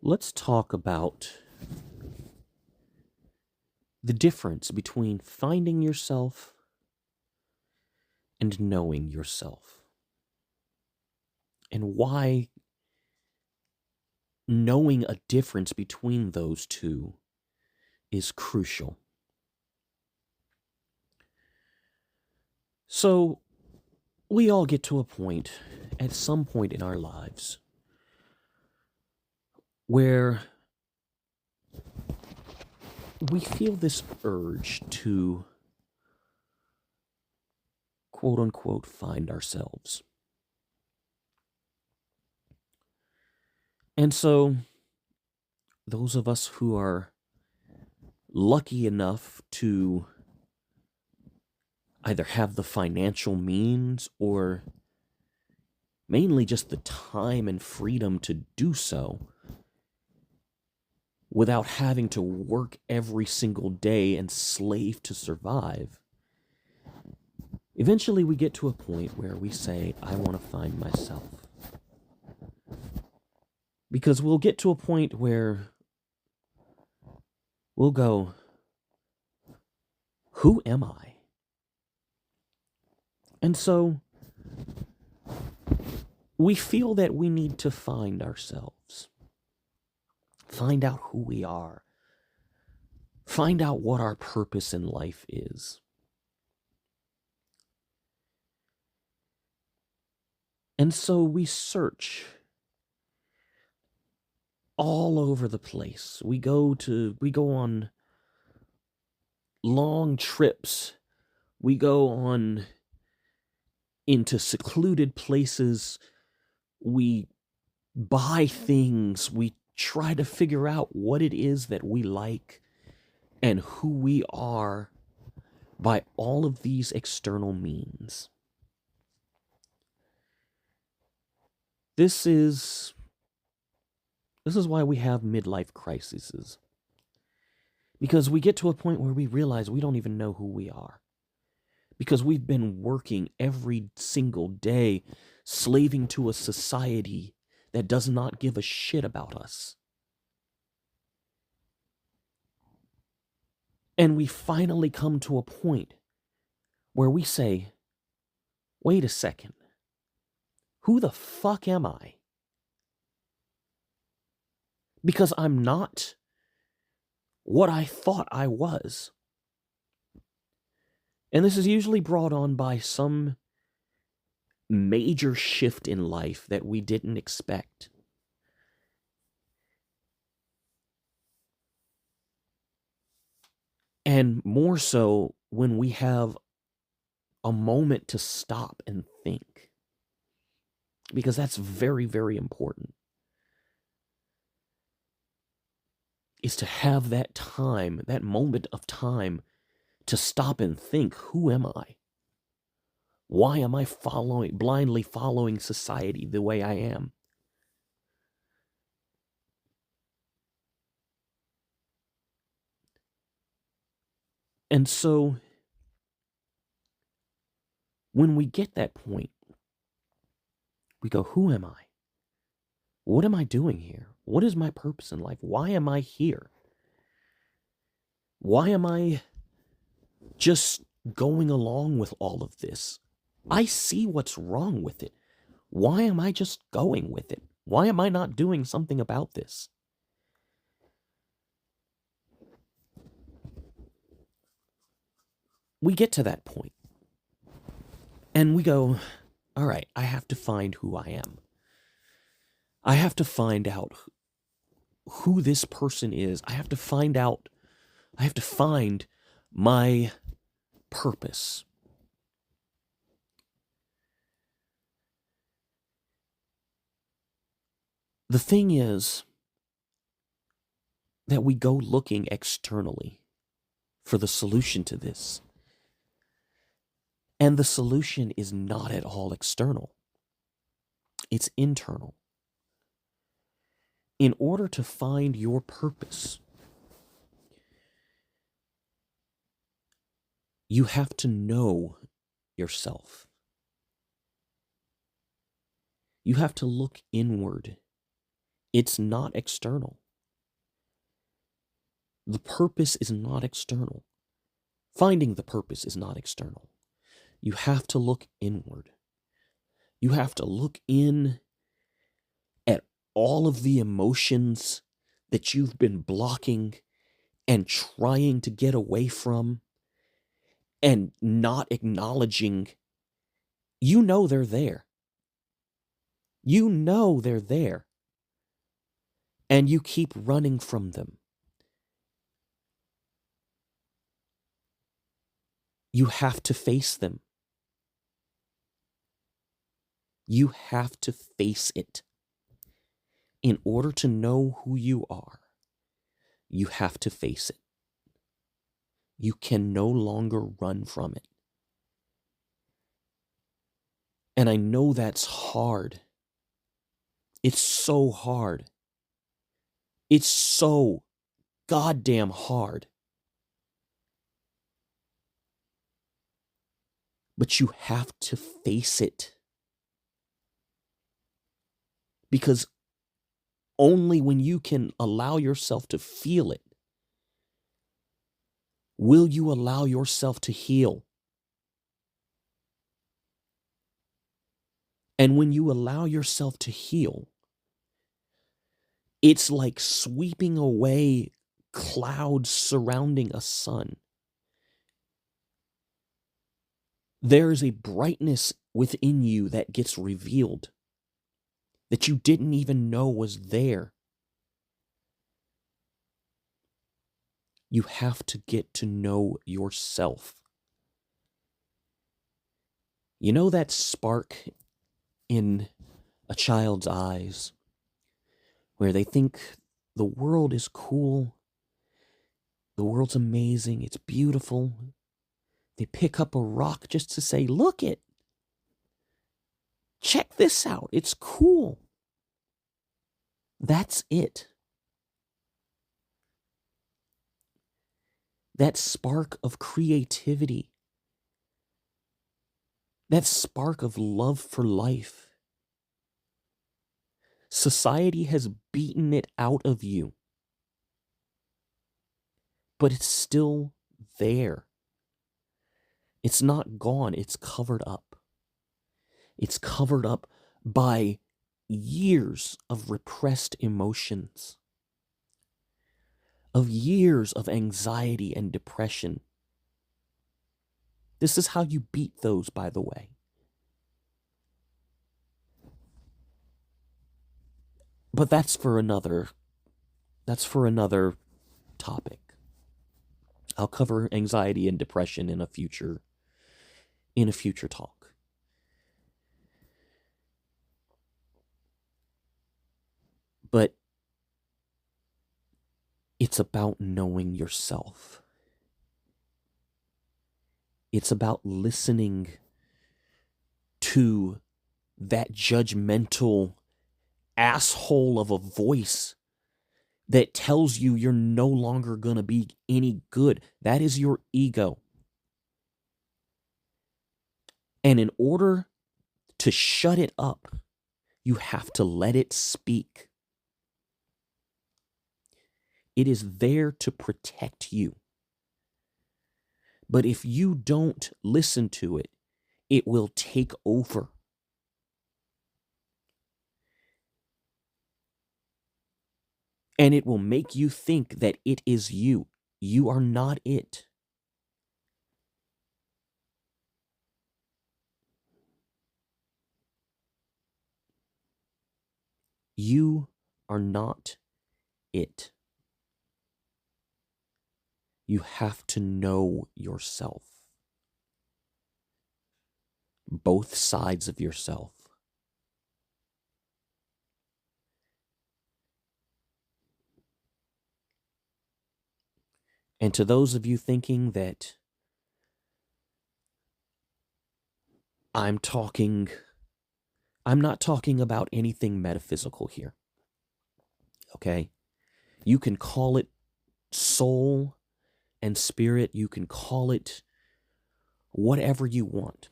Let's talk about the difference between finding yourself and knowing yourself, and why knowing a difference between those two is crucial. So, we all get to a point at some point in our lives where we feel this urge to quote unquote find ourselves. And so, those of us who are lucky enough to either have the financial means or mainly just the time and freedom to do so without having to work every single day and slave to survive, eventually we get to a point where we say, I want to find myself. Because we'll get to a point where we'll go, who am I? And so we feel that we need to find ourselves, find out who we are, find out what our purpose in life is. And so we search all over the place. We go on long trips. We go on into secluded places. We buy things. We try to figure out what it is that we like and who we are by all of these external means. This is why we have midlife crises. Because we get to a point where we realize we don't even know who we are. Because we've been working every single day, slaving to a society that does not give a shit about us. And we finally come to a point where we say, wait a second, who the fuck am I? Because I'm not what I thought I was. And this is usually brought on by some major shift in life that we didn't expect. And more so when we have a moment to stop and think. Because that's very, very important. Is to have that time, that moment of time, to stop and think, who am I? Why am I blindly following society the way I am? And so, when we get that point, we go, who am I? What am I doing here? What is my purpose in life? Why am I here? Why am I just going along with all of this? I see what's wrong with it. Why am I just going with it? Why am I not doing something about this? We get to that point, and we go, all right, I have to find who I am. I have to find out who this person is. I have to find my purpose. The thing is that we go looking externally for the solution to this. And the solution is not at all external. It's internal. In order to find your purpose, you have to know yourself. You have to look inward It's not external. The purpose is not external. Finding the purpose is not external. You have to look inward. You have to look in at all of the emotions that you've been blocking and trying to get away from and not acknowledging. You know they're there. You know they're there. And you keep running from them. You have to face them. You have to face it. In order to know who you are, you have to face it. You can no longer run from it. And I know that's hard. It's so hard. It's so goddamn hard. But you have to face it. Because only when you can allow yourself to feel it will you allow yourself to heal. And when you allow yourself to heal, it's like sweeping away clouds surrounding a sun. There is a brightness within you that gets revealed that you didn't even know was there. You have to get to know yourself. You know that spark in a child's eyes where they think the world is cool, the world's amazing, it's beautiful. They pick up a rock just to say, look it. Check this out. It's cool. That's it. That spark of creativity. That spark of love for life. Society has beaten it out of you. But it's still there. It's not gone. It's covered up. It's covered up by years of repressed emotions, of years of anxiety and depression. This is how you beat those, by the way. But that's for another topic. I'll cover anxiety and depression in a future talk. But it's about knowing yourself. It's about listening to that judgmental asshole of a voice that tells you you're no longer going to be any good. That is your ego. And in order to shut it up, you have to let it speak. It is there to protect you. But if you don't listen to it, it will take over. And it will make you think that it is you. You are not it. You are not it. You have to know yourself. Both sides of yourself. And to those of you thinking that I'm not talking about anything metaphysical here. Okay? You can call it soul and spirit. You can call it whatever you want.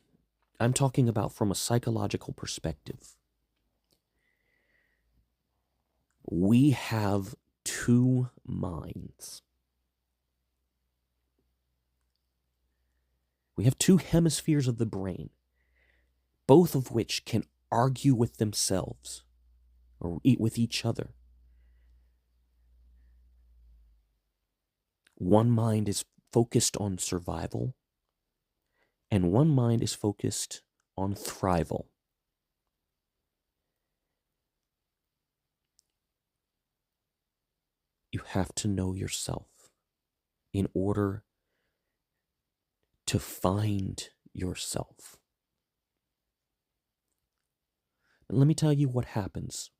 I'm talking about from a psychological perspective. We have two minds. We have two hemispheres of the brain, both of which can argue with themselves or eat with each other. One mind is focused on survival, and one mind is focused on thrival. You have to know yourself in order to find yourself. And let me tell you what happens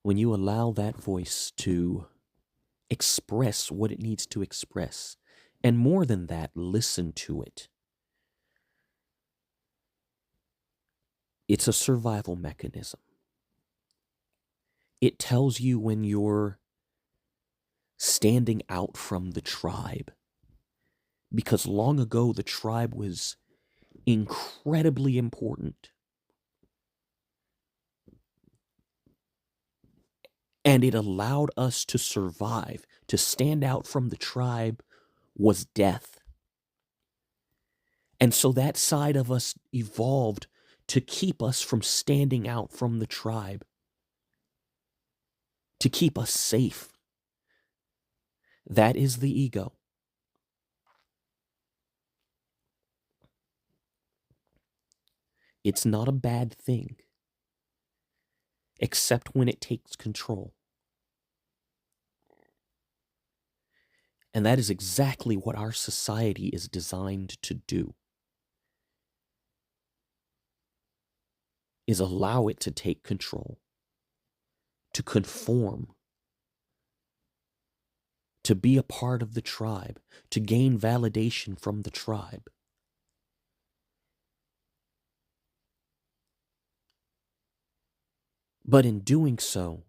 when you allow that voice to express what it needs to express. And more than that, listen to it. It's a survival mechanism. It tells you when you're standing out from the tribe. Because long ago, the tribe was incredibly important. And it allowed us to survive. To stand out from the tribe was death. And so that side of us evolved to keep us from standing out from the tribe, to keep us safe. That is the ego. It's not a bad thing, except when it takes control. And that is exactly what our society is designed to do, is allow it to take control, to conform, to be a part of the tribe, to gain validation from the tribe. But in doing so,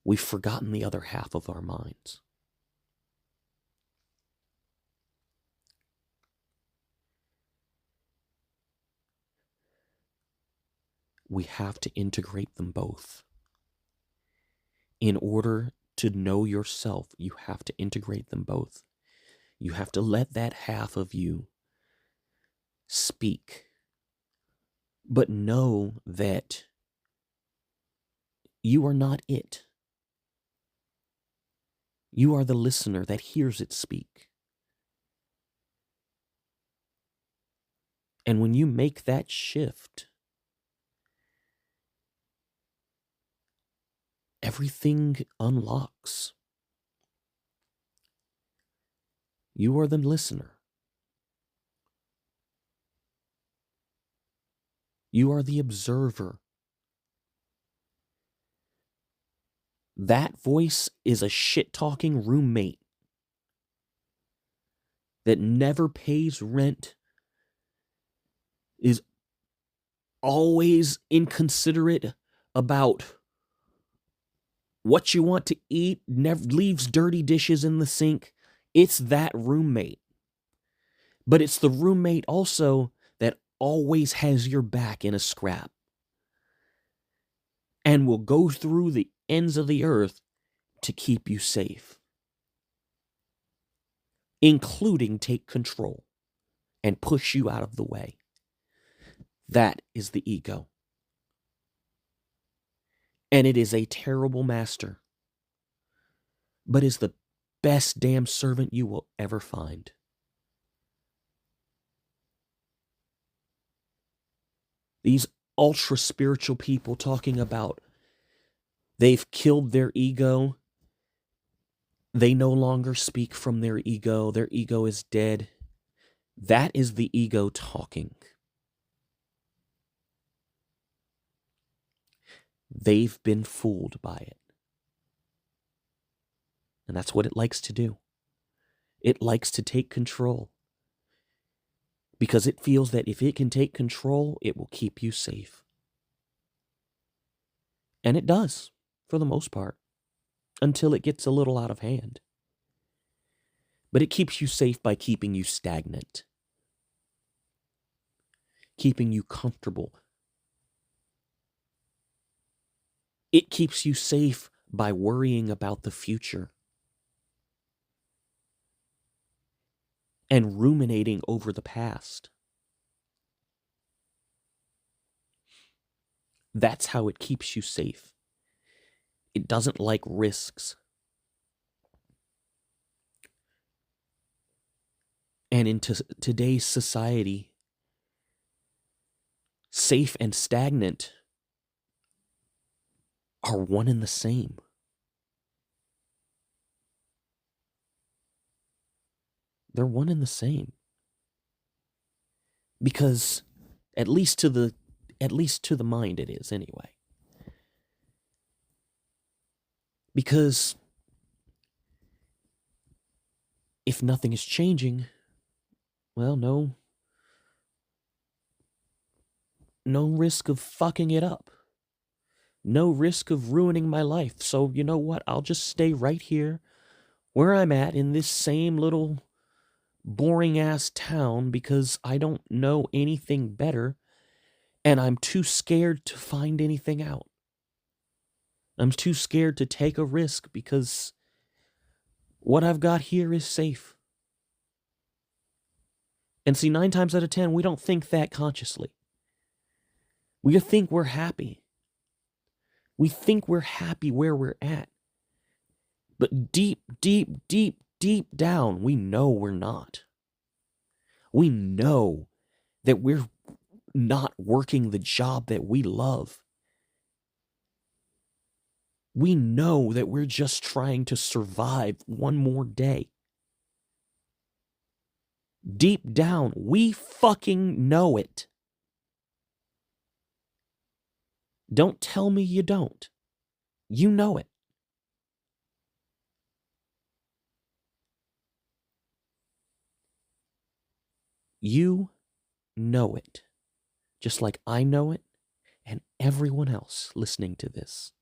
we've forgotten the other half of our minds. We have to integrate them both. In order to know yourself, you have to integrate them both. You have to let that half of you speak, but know that you are not it. You are the listener that hears it speak. And when you make that shift, everything unlocks. You are the listener. You are the observer. That voice is a shit-talking roommate that never pays rent, is always inconsiderate about what you want to eat, never leaves dirty dishes in the sink. It's that roommate. But it's the roommate also that always has your back in a scrap and will go through the ends of the earth to keep you safe, including take control and push you out of the way. That is the ego. And it is a terrible master, but is the best damn servant you will ever find. These ultra spiritual people talking about they've killed their ego. They no longer speak from their ego. Their ego is dead. That is the ego talking. They've been fooled by it. And that's what it likes to do. It likes to take control. Because it feels that if it can take control, it will keep you safe. And it does, for the most part, until it gets a little out of hand. But it keeps you safe by keeping you stagnant, keeping you comfortable. It keeps you safe by worrying about the future and ruminating over the past. That's how it keeps you safe. It doesn't like risks. And in today's society, safe and stagnant are one and the same. They're one and the same. Because at least to the mind it is anyway. Because if nothing is changing, well, no risk of fucking it up. No risk of ruining my life. So you know what? I'll just stay right here where I'm at in this same little boring ass town because I don't know anything better and I'm too scared to find anything out. I'm too scared to take a risk because what I've got here is safe. And see, 9 times out of 10, we don't think that consciously. We think we're happy. We think we're happy where we're at. But deep, deep, deep, deep down, we know we're not. We know that we're not working the job that we love. We know that we're just trying to survive one more day. Deep down, we fucking know it. Don't tell me you don't. You know it. You know it. Just like I know it and everyone else listening to this.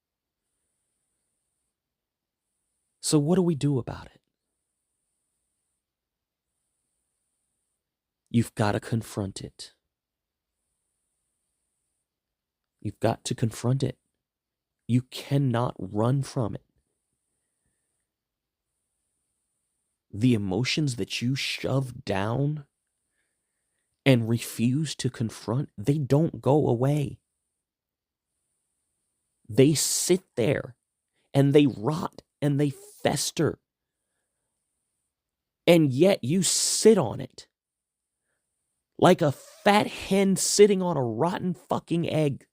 So what do we do about it? You've got to confront it. You've got to confront it. You cannot run from it. The emotions that you shove down and refuse to confront, they don't go away. They sit there and they rot and they fester. And yet you sit on it like a fat hen sitting on a rotten fucking egg.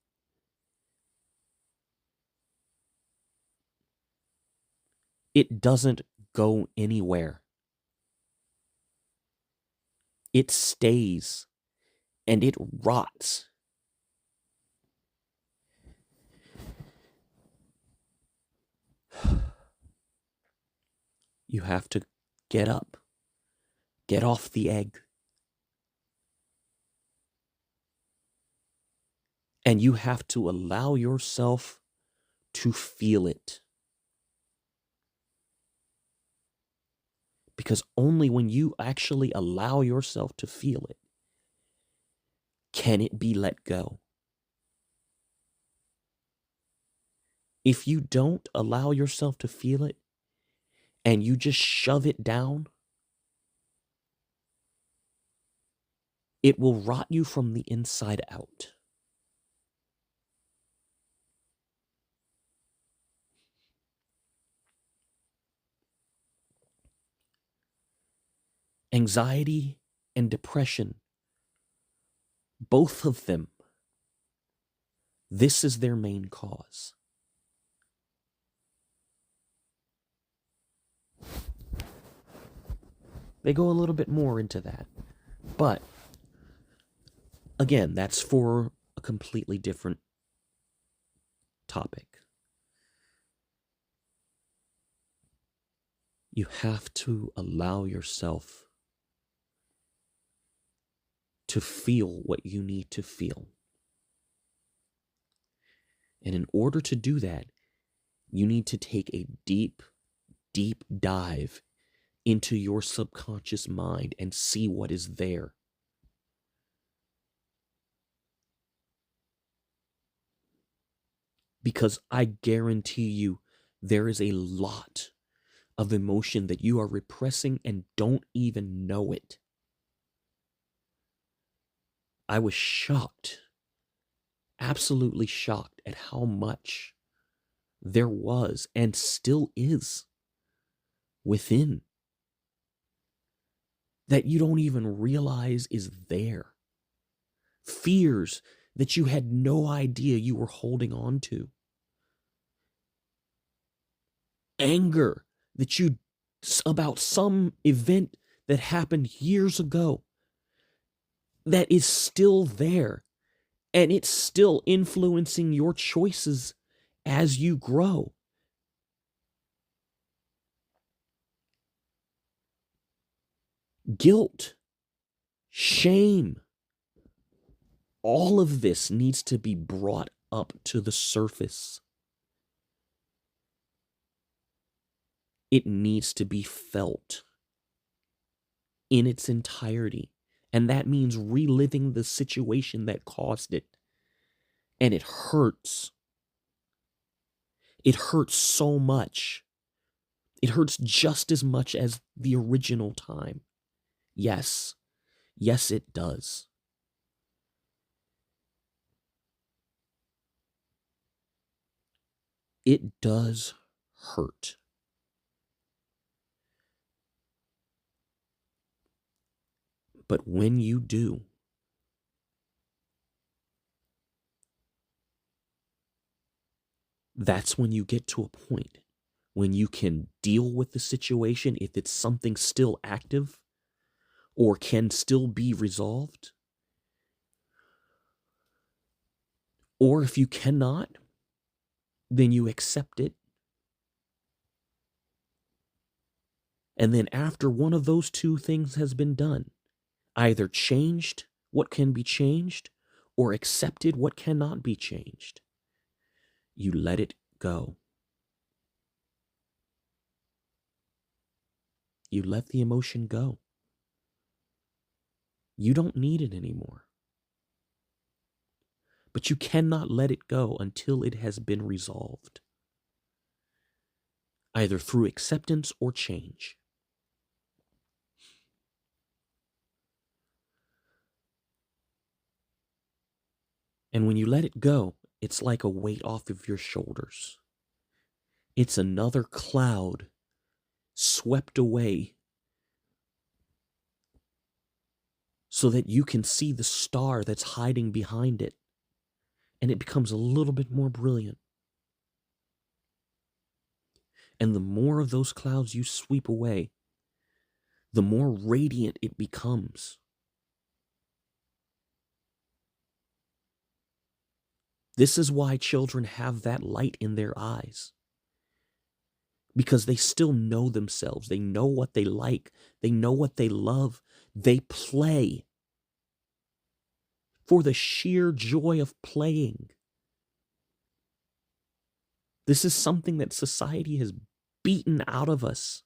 It doesn't go anywhere. It stays and it rots. You have to get up, get off the egg. And you have to allow yourself to feel it. Because only when you actually allow yourself to feel it can it be let go. If you don't allow yourself to feel it and you just shove it down, it will rot you from the inside out. Anxiety and depression, both of them, this is their main cause. They go a little bit more into that. But, again, that's for a completely different topic. You have to allow yourself to feel what you need to feel. And in order to do that, you need to take a deep, deep dive into your subconscious mind and see what is there. Because I guarantee you, there is a lot of emotion that you are repressing and don't even know it. I was shocked, absolutely shocked at how much there was and still is within that you don't even realize is there. Fears that you had no idea you were holding on to. Anger that you about some event that happened years ago that is still there, and it's still influencing your choices as you grow. Guilt, shame, all of this needs to be brought up to the surface. It needs to be felt in its entirety. And that means reliving the situation that caused it. And it hurts. It hurts so much. It hurts just as much as the original time. Yes. Yes, it does. It does hurt. But when you do, that's when you get to a point when you can deal with the situation if it's something still active or can still be resolved. Or if you cannot, then you accept it. And then after one of those two things has been done, either changed what can be changed or accepted what cannot be changed, you let it go. You let the emotion go. You don't need it anymore. But you cannot let it go until it has been resolved, either through acceptance or change. And when you let it go, it's like a weight off of your shoulders. It's another cloud swept away so that you can see the star that's hiding behind it, and it becomes a little bit more brilliant. And the more of those clouds you sweep away, the more radiant it becomes. This is why children have that light in their eyes. Because they still know themselves. They know what they like. They know what they love. They play for the sheer joy of playing. This is something that society has beaten out of us.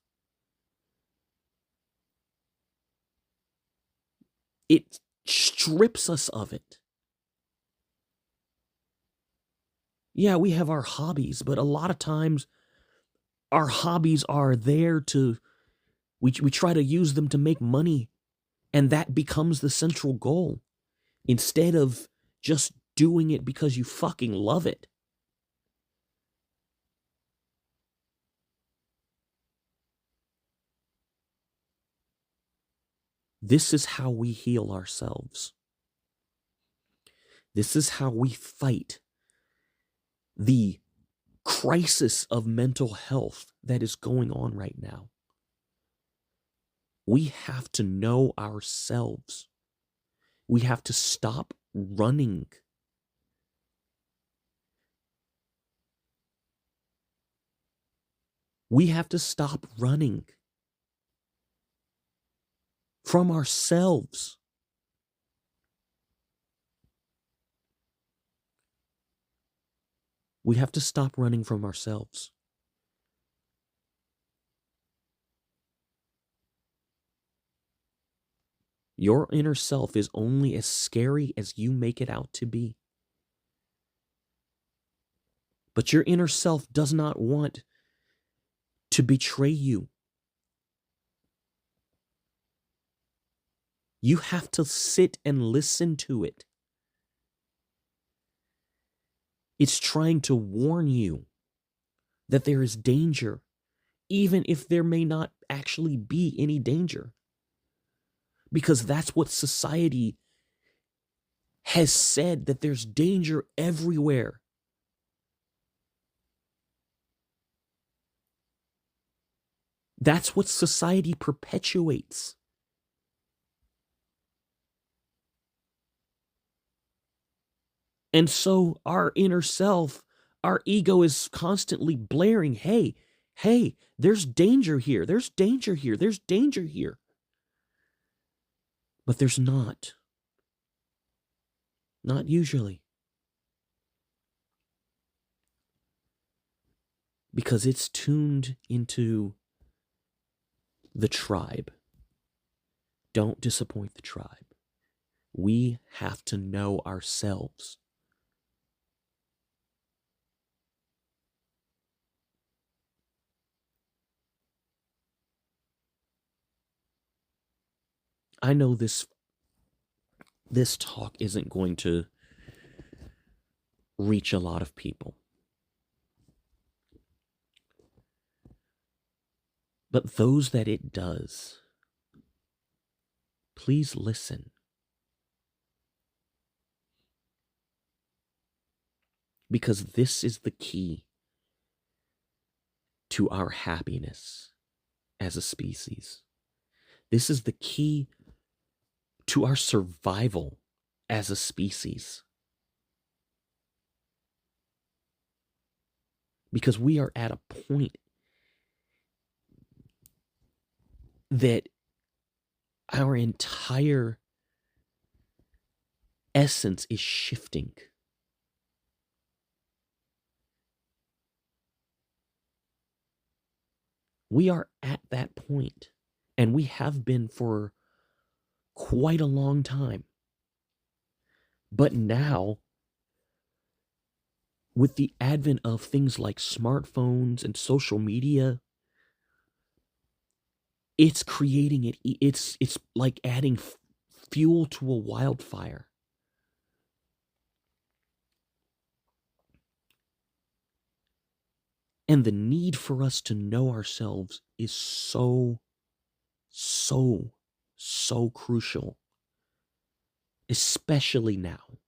It strips us of it. Yeah, we have our hobbies, but a lot of times our hobbies are there to, we try to use them to make money, and that becomes the central goal instead of just doing it because you fucking love it. This is how we heal ourselves. This is how we fight the crisis of mental health that is going on right now. We have to know ourselves. We have to stop running. We have to stop running from ourselves. We have to stop running from ourselves. Your inner self is only as scary as you make it out to be. But your inner self does not want to betray you. You have to sit and listen to it. It's trying to warn you that there is danger, even if there may not actually be any danger. Because that's what society has said, that there's danger everywhere. That's what society perpetuates. And so our inner self, our ego is constantly blaring, hey, there's danger here. There's danger here. There's danger here. But there's not. Not usually. Because it's tuned into the tribe. Don't disappoint the tribe. We have to know ourselves. I know this talk isn't going to reach a lot of people. But those that it does, please listen. Because this is the key to our happiness as a species. This is the key to our survival as a species. Because we are at a point that our entire essence is shifting. We are at that point, and we have been for quite a long time. But now, with the advent of things like smartphones and social media, it's creating it. It's like adding fuel to a wildfire. And the need for us to know ourselves is so crucial, especially now.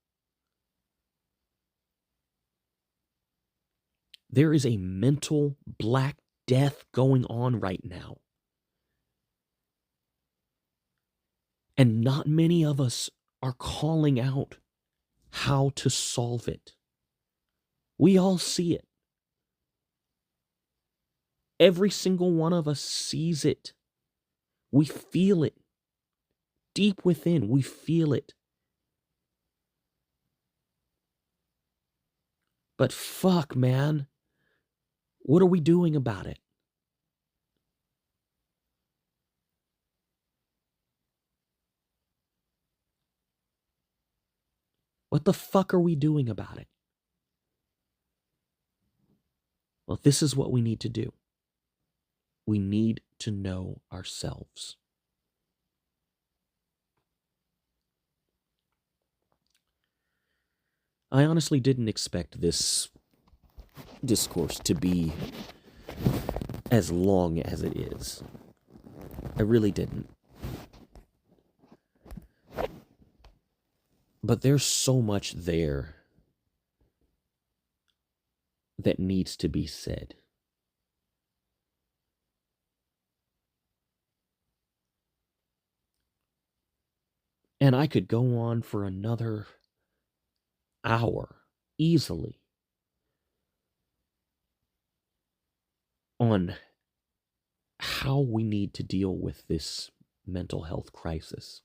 There is a mental Black Death going on right now. And not many of us are calling out how to solve it. We all see it. Every single one of us sees it. We feel it. Deep within, we feel it. But fuck, man. What are we doing about it? What the fuck are we doing about it? Well, this is what we need to do. We need to know ourselves. I honestly didn't expect this discourse to be as long as it is. I really didn't. But there's so much there that needs to be said. And I could go on for another hour, easily, on how we need to deal with this mental health crisis.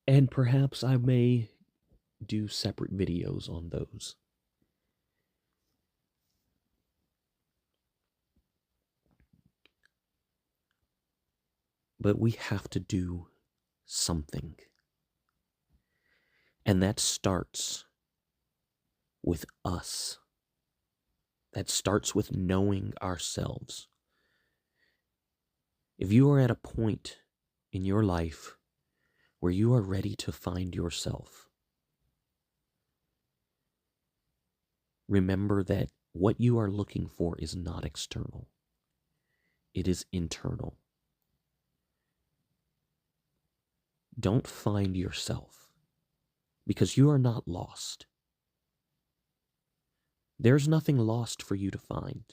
And perhaps I may do separate videos on those. But we have to do something. And that starts with us. That starts with knowing ourselves. If you are at a point in your life where you are ready to find yourself, remember that what you are looking for is not external. It is internal. Don't find yourself, because you are not lost. There's nothing lost for you to find.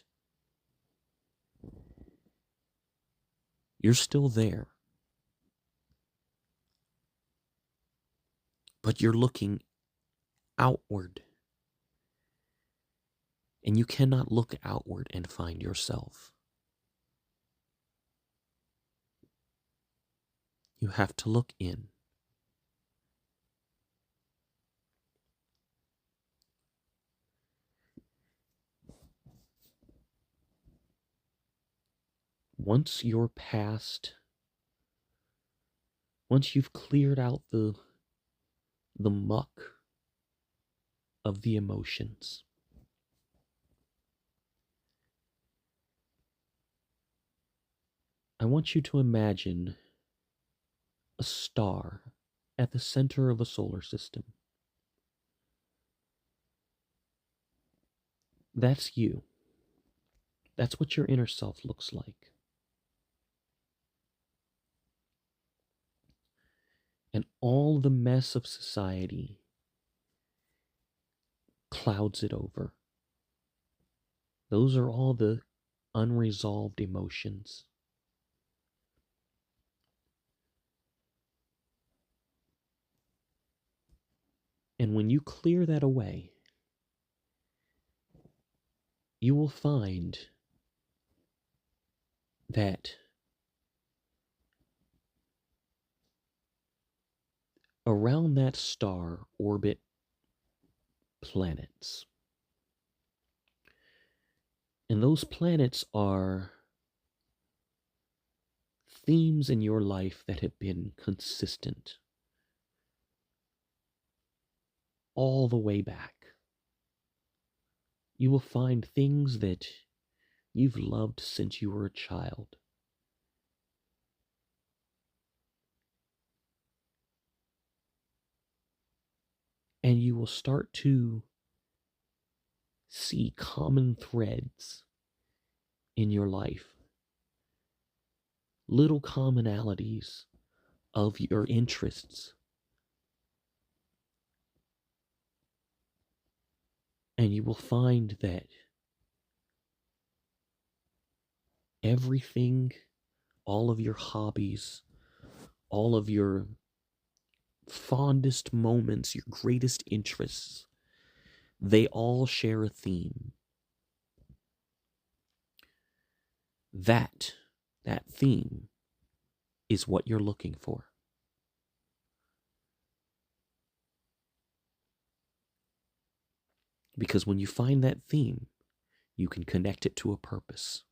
You're still there. But you're looking outward. And you cannot look outward and find yourself. You have to look in. Once you're past, once you've cleared out the muck of the emotions, I want you to imagine a star at the center of a solar system. That's you. That's what your inner self looks like. And all the mess of society clouds it over. Those are all the unresolved emotions. And when you clear that away, you will find that around that star orbit planets. And those planets are themes in your life that have been consistent all the way back. You will find things that you've loved since you were a child. And you will start to see common threads in your life. Little commonalities of your interests. And you will find that everything, all of your hobbies, all of your fondest moments, your greatest interests, they all share a theme. That theme is what you're looking for. Because when you find that theme, you can connect it to a purpose.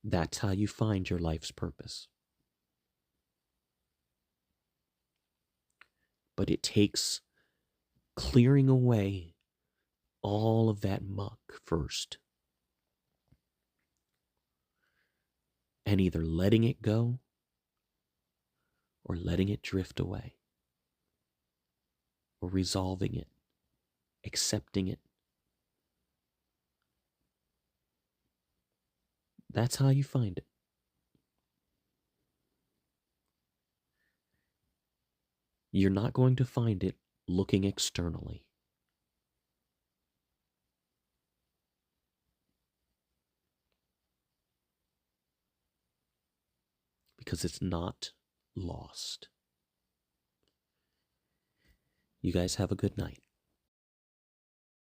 That's how you find your life's purpose. But it takes clearing away all of that muck first. And either letting it go or letting it drift away. Or resolving it, accepting it. That's how you find it. You're not going to find it looking externally. Because it's not lost. You guys have a good night.